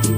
Hey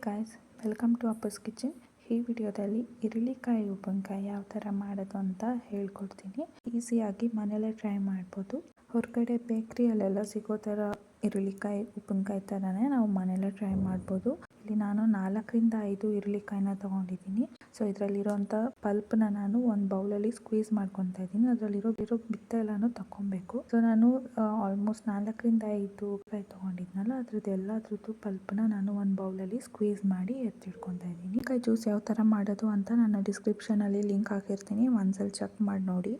guys, welcome to Appa's kitchen. ಈ ವಿಡಿಯೋದಲ್ಲಿ ಈರುಳ್ಳಿಕಾಯಿ ಉಪ್ಪಿನಕಾಯಿ ಯಾವ ಥರ ಮಾಡೋದು ಅಂತ ಹೇಳ್ಕೊಡ್ತೀನಿ. ಈಸಿಯಾಗಿ ಮನೇಲೇ ಟ್ರೈ ಮಾಡ್ಬೋದು. ಹೊರಗಡೆ ಬೇಕ್ರಿಯಲ್ಲೆಲ್ಲ ಸಿಗೋ ಥರ ಈರುಳ್ಳಿಕಾಯಿ ಉಪ್ಪಿನಕಾಯಿ ಥರನೇ ನಾವು ಮನೇಲೇ ಟ್ರೈ ಮಾಡ್ಬೋದು. ಇಲ್ಲಿ ನಾನು 4-5 ಈರುಳ್ಳಿಕಾಯಿನ ತೊಗೊಂಡಿದ್ದೀನಿ. ಸೊ ಇದರಲ್ಲಿರೋಂಥ ಪಲ್ಪ್ನ ನಾನು ಒಂದು ಬೌಲಲ್ಲಿ ಸ್ಕ್ವೀಸ್ ಮಾಡ್ಕೊತಾ ಇದ್ದೀನಿ. ಅದರಲ್ಲಿರೋ ಬಿತ್ತ ಎಲ್ಲನೂ ತಗೊಬೇಕು. ಸೊ ನಾನು ಆಲ್ಮೋಸ್ಟ್ 4-5 ಕಾಯಿ ತೊಗೊಂಡಿದ್ನಲ್ಲ, ಅದ್ರದ್ದು ಪಲ್ಪ್ನ ನಾನು ಒಂದು ಬೌಲಲ್ಲಿ ಸ್ಕ್ವೀಸ್ ಮಾಡಿ ಎತ್ತಿಟ್ಕೊತಾ ಇದ್ದೀನಿ. ಕಾಯಿ ಜ್ಯೂಸ್ ಯಾವ ಥರ ಮಾಡೋದು ಅಂತ ನಾನು ಡಿಸ್ಕ್ರಿಪ್ಷನಲ್ಲಿ ಲಿಂಕ್ ಹಾಕಿರ್ತೀನಿ, ಒಂದ್ಸಲ ಚೆಕ್ ಮಾಡಿ ನೋಡಿ.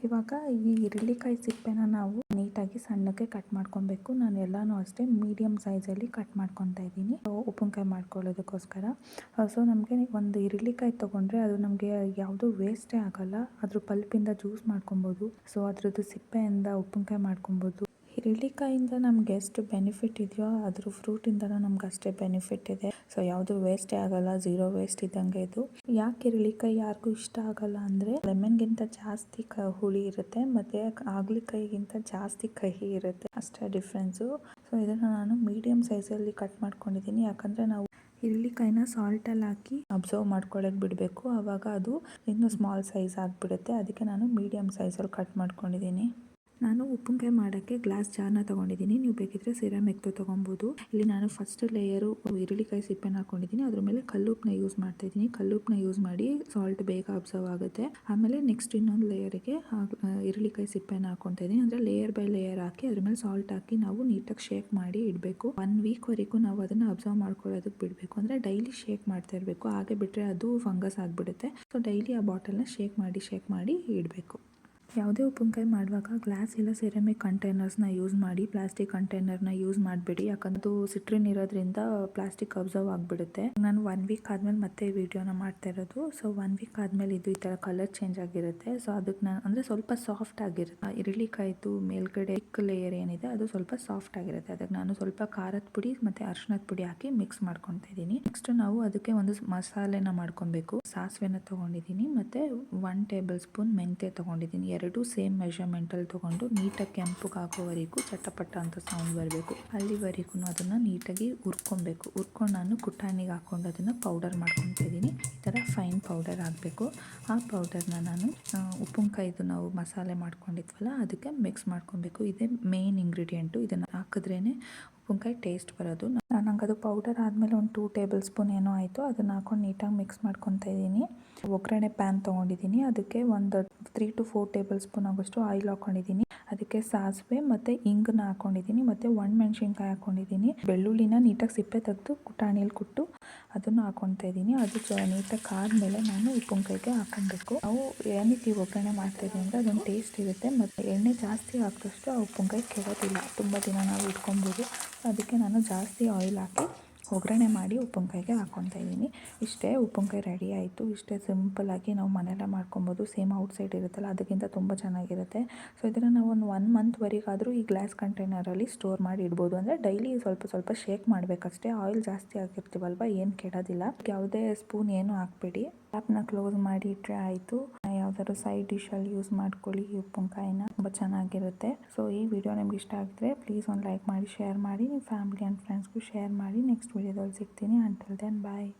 ಇವಾಗ ಈ ಈರುಳ್ಳಿಕಾಯಿ ಸಿಪ್ಪೆನ ನಾವು ನೀಟಾಗಿ ಸಣ್ಣಕ್ಕೆ ಕಟ್ ಮಾಡ್ಕೊಬೇಕು. ನಾನು ಎಲ್ಲನೂ ಅಷ್ಟೇ ಮೀಡಿಯಮ್ ಸೈಜಲ್ಲಿ ಕಟ್ ಮಾಡ್ಕೊತಾ ಇದ್ದೀನಿ, ಉಪ್ಪಿನಕಾಯಿ ಮಾಡ್ಕೊಳ್ಳೋದಕ್ಕೋಸ್ಕರ. ಸೊ ನಮಗೆ ಒಂದು ಈರುಳ್ಳಿಕಾಯಿ ತೊಗೊಂಡ್ರೆ ಅದು ನಮಗೆ ಯಾವುದೂ ವೇಸ್ಟೇ ಆಗೋಲ್ಲ. ಅದ್ರ ಪಲ್ಪಿಂದ ಜ್ಯೂಸ್ ಮಾಡ್ಕೊಬೋದು. ಸೊ ಅದ್ರದ್ದು ಸಿಪ್ಪೆಯಿಂದ ಉಪ್ಪಿನಕಾಯಿ ಮಾಡ್ಕೊಬೋದು. ಈರುಳ್ಳಿಕಾಯಿಂದ ನಮ್ಗೆ ಎಷ್ಟು ಬೆನಿಫಿಟ್ ಇದೆಯೋ ಅದ್ರ ಫ್ರೂಟಿಂದನೂ ನಮ್ಗೆ ಅಷ್ಟೇ ಬೆನಿಫಿಟ್ ಇದೆ. ಸೊ ಯಾವುದು ವೇಸ್ಟೇ ಆಗಲ್ಲ, ಝೀರೋ ವೇಸ್ಟ್ ಇದ್ದಂಗೆ ಇದು. ಯಾಕೆ ಈರುಳ್ಳಿಕಾಯಿ ಯಾರಿಗೂ ಇಷ್ಟ ಆಗಲ್ಲ ಅಂದರೆ, ಲೆಮನ್ಗಿಂತ ಜಾಸ್ತಿ ಹುಳಿ ಇರುತ್ತೆ ಮತ್ತು ಹಾಗಲಕಾಯಿಗಿಂತ ಜಾಸ್ತಿ ಕಹಿ ಇರುತ್ತೆ, ಅಷ್ಟೇ ಡಿಫ್ರೆನ್ಸು. ಸೊ ಇದನ್ನು ನಾನು ಮೀಡಿಯಮ್ ಸೈಜಲ್ಲಿ ಕಟ್ ಮಾಡ್ಕೊಂಡಿದ್ದೀನಿ. ಯಾಕಂದರೆ ನಾವು ಈರುಳ್ಳಿಕಾಯಿನ ಸಾಲ್ಟಲ್ಲಿ ಹಾಕಿ ಅಬ್ಸರ್ವ್ ಮಾಡ್ಕೊಳ್ಳೋಕೆ ಬಿಡಬೇಕು, ಆವಾಗ ಅದು ಇನ್ನೂ ಸ್ಮಾಲ್ ಸೈಜ್ ಆಗಿಬಿಡುತ್ತೆ. ಅದಕ್ಕೆ ನಾನು ಮೀಡಿಯಮ್ ಸೈಜಲ್ಲಿ ಕಟ್ ಮಾಡ್ಕೊಂಡಿದ್ದೀನಿ. ನಾನು ಉಪ್ಪಿನಕಾಯಿ ಮಾಡೋಕ್ಕೆ ಗ್ಲಾಸ್ ಜಾರ್ನ ತೊಗೊಂಡಿದ್ದೀನಿ. ನೀವು ಬೇಕಿದ್ರೆ ಸಿರಾಮಿಕ್ದು ತೊಗೊಬೋದು. ಇಲ್ಲಿ ನಾನು ಫಸ್ಟ್ ಲೇಯರು ಈರುಳ್ಳಿಕಾಯಿ ಸಿಪ್ಪೆನ ಹಾಕೊಂಡಿದ್ದೀನಿ. ಅದ್ರ ಮೇಲೆ ಕಲ್ಲುಪ್ಪನ್ನ ಯೂಸ್ ಮಾಡ್ತಾಯಿದ್ದೀನಿ. ಕಲ್ಲುಪ್ಪನ್ನ ಯೂಸ್ ಮಾಡಿ ಸಾಲ್ಟ್ ಬೇಗ ಅಬ್ಸರ್ವ್ ಆಗುತ್ತೆ. ಆಮೇಲೆ ನೆಕ್ಸ್ಟ್ ಇನ್ನೊಂದು ಲೇಯರಿಗೆ ಈರುಳ್ಳಿಕಾಯಿ ಸಿಪ್ಪೆನ ಹಾಕೊತಾ ಇದ್ದೀನಿ. ಅಂದರೆ ಲೇಯರ್ ಬೈ ಲೇಯರ್ ಹಾಕಿ ಅದ್ರ ಮೇಲೆ ಸಾಲ್ಟ್ ಹಾಕಿ ನಾವು ನೀಟಾಗಿ ಶೇಕ್ ಮಾಡಿ ಇಡಬೇಕು. 1 ವೀಕ್ವರೆಗೂ ನಾವು ಅದನ್ನು ಅಬ್ಸರ್ವ್ ಮಾಡ್ಕೊಳ್ಳೋದಕ್ಕೆ ಬಿಡಬೇಕು. ಅಂದರೆ ಡೈಲಿ ಶೇಕ್ ಮಾಡ್ತಾ ಇರಬೇಕು, ಹಾಗೆ ಬಿಟ್ಟರೆ ಅದು ಫಂಗಸ್ ಆಗಿಬಿಡುತ್ತೆ. ಸೊ ಡೈಲಿ ಆ ಬಾಟಲ್ನ ಶೇಕ್ ಮಾಡಿ ಇಡಬೇಕು. ಯಾವುದೇ ಉಪ್ಪಿನಕಾಯಿ ಮಾಡುವಾಗ ಗ್ಲಾಸ್ ಇಲ್ಲ ಸಿರಾಮಿಕ್ ಕಂಟೈನರ್ಸ್ನ ಯೂಸ್ ಮಾಡಿ, ಪ್ಲಾಸ್ಟಿಕ್ ಕಂಟೈನರ್ನ ಯೂಸ್ ಮಾಡಬೇಡಿ. ಯಾಕಂದ್ರೆ ಅದು ಸಿಟ್ರಿನ್ ಇರೋದ್ರಿಂದ ಪ್ಲಾಸ್ಟಿಕ್ ಅಬ್ಸರ್ವ್ ಆಗಿಬಿಡುತ್ತೆ. ನಾನು 1 ವೀಕ್ ಆದಮೇಲೆ ಮತ್ತೆ ವಿಡಿಯೋನ ಮಾಡ್ತಾ ಇರೋದು. ಸೊ 1 ವೀಕ್ ಆದಮೇಲೆ ಇದು ಈ ಥರ ಕಲರ್ ಚೇಂಜ್ ಆಗಿರುತ್ತೆ. ಸೊ ಅದಕ್ಕೆ ನಾನು ಅಂದರೆ ಸ್ವಲ್ಪ ಸಾಫ್ಟ್ ಆಗಿರುತ್ತೆ. ಈರುಳ್ಳಿಕಾಯಿದು ಮೇಲ್ಗಡೆ ಚಿಕ್ಕ ಲೇಯರ್ ಏನಿದೆ ಅದು ಸ್ವಲ್ಪ ಸಾಫ್ಟ್ ಆಗಿರುತ್ತೆ. ಅದಕ್ಕೆ ನಾನು ಸ್ವಲ್ಪ ಖಾರದ ಪುಡಿ ಮತ್ತು ಅರಿಶಿಣದ ಪುಡಿ ಹಾಕಿ ಮಿಕ್ಸ್ ಮಾಡ್ಕೊತಾ ಇದ್ದೀನಿ. ನೆಕ್ಸ್ಟ್ ನಾವು ಅದಕ್ಕೆ ಒಂದು ಮಸಾಲೆನ ಮಾಡ್ಕೊಬೇಕು. ಸಾಸಿವೆನ ತೊಗೊಂಡಿದ್ದೀನಿ ಮತ್ತು 1 ಟೇಬಲ್ ಸ್ಪೂನ್ ಮೆಂತ್ಯ ತೊಗೊಂಡಿದ್ದೀನಿ. 2 ಸೇಮ್ ಮೆಷರ್ಮೆಂಟಲ್ಲಿ ತೊಗೊಂಡು ನೀಟಾಗಿ ಕೆಂಪಗಾಗೋವರೆಗೂ ಚಟಪಟ ಅಂತ ಸೌಂಡ್ ಬರಬೇಕು. ಅಲ್ಲಿವರೆಗೂ ಅದನ್ನು ನೀಟಾಗಿ ಹುರ್ಕೊಬೇಕು. ಹುರ್ಕೊಂಡು ನಾನು ಕುಟಾಣಿಗೆ ಹಾಕ್ಕೊಂಡು ಅದನ್ನು ಪೌಡರ್ ಮಾಡ್ಕೊತಾ ಇದ್ದೀನಿ. ಈ ಥರ ಫೈನ್ ಪೌಡರ್ ಆಗಬೇಕು. ಆ ಪೌಡರ್ನ ನಾನು ಉಪ್ಪಿನಕಾಯಿದು ನಾವು ಮಸಾಲೆ ಮಾಡ್ಕೊಂಡಿದ್ವಲ್ಲ ಅದಕ್ಕೆ ಮಿಕ್ಸ್ ಮಾಡ್ಕೊಬೇಕು. ಇದೇ ಮೇನ್ ಇಂಗ್ರೀಡಿಯೆಂಟು. ಇದನ್ನು ಹಾಕಿದ್ರೇ ಉಪ್ಪಿನಕಾಯಿ ಟೇಸ್ಟ್ ಬರೋದು. ನಂಗೆ ಅದು ಪೌಡರ್ ಆದಮೇಲೆ ಒಂದು 2 ಟೇಬಲ್ ಸ್ಪೂನ್ ಏನೋ ಆಯಿತು, ಅದನ್ನು ಹಾಕೊಂಡು ನೀಟಾಗಿ ಮಿಕ್ಸ್ ಮಾಡ್ಕೊತಾ ಇದ್ದೀನಿ. ಒಗ್ಗರಣೆ ಪ್ಯಾನ್ ತೊಗೊಂಡಿದ್ದೀನಿ. ಅದಕ್ಕೆ ಒಂದು 3 to 4 ಟೇಬಲ್ ಸ್ಪೂನ್ ಆಗೋಷ್ಟು ಆಯಿಲ್ ಹಾಕ್ಕೊಂಡಿದ್ದೀನಿ. ಅದಕ್ಕೆ ಸಾಸಿವೆ ಮತ್ತು ಇಂಗನ್ನ ಹಾಕ್ಕೊಂಡಿದ್ದೀನಿ ಮತ್ತು ಒಣಮೆಣ್ಸಿನ್ಕಾಯಿ ಹಾಕ್ಕೊಂಡಿದ್ದೀನಿ. ಬೆಳ್ಳುಳ್ಳಿನ ನೀಟಾಗಿ ಸಿಪ್ಪೆ ತೆಗೆದು ಕುಟಾಣಿಯಲ್ಲಿ ಕುಟ್ಟು ಅದನ್ನು ಹಾಕ್ಕೊತಾ ಇದ್ದೀನಿ. ಅದು ನೀಟಾಗಿ ಆದಮೇಲೆ ನಾನು ಉಪ್ಪಿನಕಾಯಿಗೆ ಹಾಕ್ಕೊಬೇಕು. ನಾವು ಏನಕ್ಕೆ ಒಗ್ಗರಣೆ ಮಾಡ್ತಾಯಿದ್ದೀವಿ ಅಂದರೆ ಅದೊಂದು ಟೇಸ್ಟ್ ಇರುತ್ತೆ ಮತ್ತು ಎಣ್ಣೆ ಜಾಸ್ತಿ ಹಾಕಿದಷ್ಟು ಆ ಉಪ್ಪಿನಕಾಯಿ ಕೆಡೋದಿಲ್ಲ, ತುಂಬ ದಿನ ನಾವು ಇಟ್ಕೊಬೋದು. ಅದಕ್ಕೆ ನಾನು ಜಾಸ್ತಿ ಆಯಿಲ್ ಹಾಕಿ ಒಗ್ಗರಣೆ ಮಾಡಿ ಉಪ್ಪಿನಕಾಯಿಗೆ ಹಾಕ್ಕೊತಾ ಇದ್ದೀನಿ. ಇಷ್ಟೇ, ಉಪ್ಪಿನಕಾಯಿ ರೆಡಿ ಆಯಿತು. ಇಷ್ಟೇ ಸಿಂಪಲ್ಲಾಗಿ ನಾವು ಮನೆಯಲ್ಲೇ ಮಾಡ್ಕೊಬೋದು. ಸೇಮ್ ಔಟ್ಸೈಡ್ ಇರುತ್ತಲ್ಲ ಅದಕ್ಕಿಂತ ತುಂಬ ಚೆನ್ನಾಗಿರುತ್ತೆ. ಸೊ ಇದನ್ನು ನಾವು ಒಂದು 1 ಮಂತ್ವರೆಗಾದರೂ ಈ ಗ್ಲಾಸ್ ಕಂಟೈನರಲ್ಲಿ ಸ್ಟೋರ್ ಮಾಡಿ ಇಡ್ಬೋದು. ಅಂದರೆ ಡೈಲಿ ಸ್ವಲ್ಪ ಶೇಕ್ ಮಾಡಬೇಕಷ್ಟೇ. ಆಯಿಲ್ ಜಾಸ್ತಿ ಹಾಕಿರ್ತೀವಲ್ವ, ಏನು ಕೆಡೋದಿಲ್ಲ. ಯಾವುದೇ ಸ್ಪೂನ್ ಏನು ಹಾಕಬೇಡಿ. ಟ್ಯಾಪ್ನ ಕ್ಲೋಸ್ ಮಾಡಿ ಇಟ್ಟರೆ ಆಯಿತು. ಯಾವ್ದಾದ್ರು ಸೈಡ್ ಡಿಶಲ್ಲಿ ಯೂಸ್ ಮಾಡ್ಕೊಳ್ಳಿ ಈ ಉಪ್ಪಿನಕಾಯಿನ, ತುಂಬ ಚೆನ್ನಾಗಿರುತ್ತೆ. ಸೊ ಈ ವಿಡಿಯೋ ನಿಮ್ಗೆ ಇಷ್ಟ ಆಗಿದ್ರೆ ಪ್ಲೀಸ್ ಒಂದು ಲೈಕ್ ಮಾಡಿ, ಶೇರ್ ಮಾಡಿ, ನಿಮ್ಮ ಫ್ಯಾಮಿಲಿ ಆ್ಯಂಡ್ ಫ್ರೆಂಡ್ಸ್ಗೂ ಶೇರ್ ಮಾಡಿ. ನೆಕ್ಸ್ಟ್ ವಿಡಿಯೋದಲ್ಲಿ ಸಿಗ್ತೀನಿ. ಅಂಟಿಲ್ ದೆನ್ ಬಾಯ್.